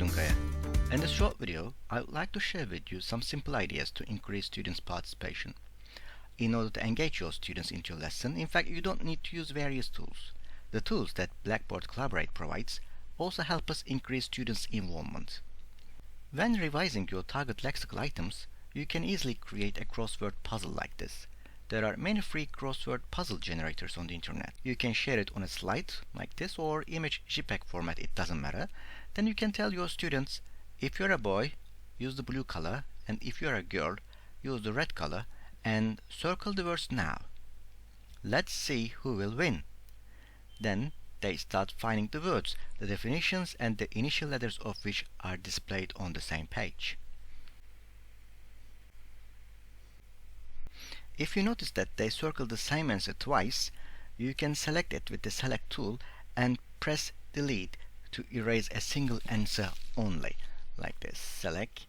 Haldun Kaya. In this short video, I would like to share with you some simple ideas to increase students' participation. In order to engage your students into your lesson, in fact, you don't need to use various tools. The tools that Blackboard Collaborate provides also help us increase students' involvement. When revising your target lexical items, you can easily create a crossword puzzle like this. There are many free crossword puzzle generators on the internet. You can share it on a slide like this or image JPEG format, it doesn't matter. Then you can tell your students, if you're a boy, use the blue color, and if you're a girl, use the red color, and circle the words now. Let's see who will win. Then they start finding the words, the definitions, and the initial letters of which are displayed on the same page. If you notice that they circle the same answer twice, you can select it with the select tool and press delete to erase a single answer only, like this. Select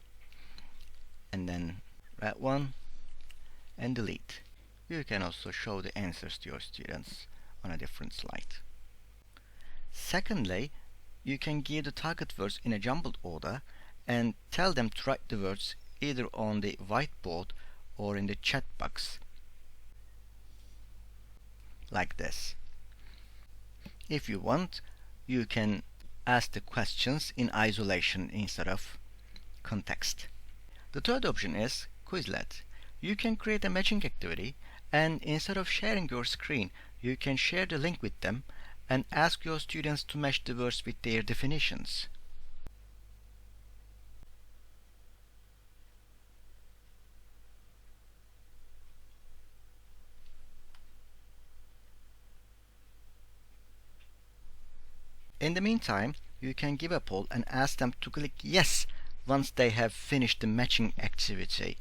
and then red one and delete. You can also show the answers to your students on a different slide. Secondly, you can give the target words in a jumbled order and tell them to write the words either on the whiteboard or in the chat box, like this. If you want, you can ask the questions in isolation instead of context. The third option is Quizlet. You can create a matching activity, and instead of sharing your screen, you can share the link with them and ask your students to match the words with their definitions. In the meantime, you can give a poll and ask them to click yes once they have finished the matching activity.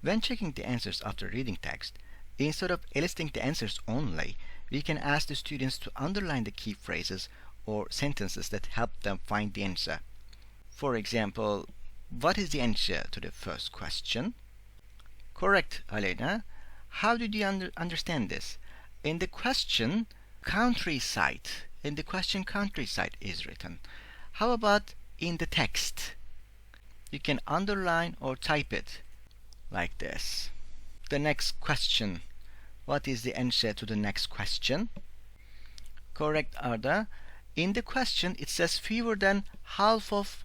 When checking the answers after reading text, instead of listing the answers only, we can ask the students to underline the key phrases or sentences that help them find the answer. For example, what is the answer to the first question? Correct, Alena. How did you understand this? In the question, countryside. In the question, countryside is written. How about in the text? You can underline or type it like this. The next question. What is the answer to the next question? Correct, Arda. In the question, it says fewer than half of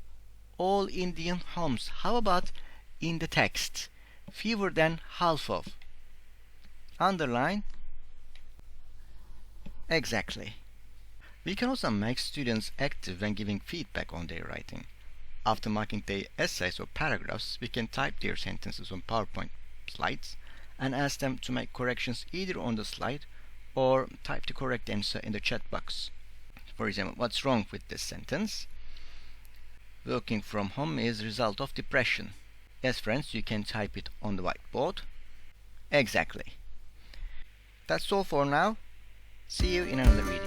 all Indian homes. How about in the text? Fewer than half of. Underline. Exactly. We can also make students active when giving feedback on their writing. After marking their essays or paragraphs, we can type their sentences on PowerPoint slides and ask them to make corrections either on the slide or type the correct answer in the chat box. For example, what's wrong with this sentence? Working from home is a result of depression. Yes, friends, you can type it on the whiteboard. Exactly. That's all for now. See you in another video.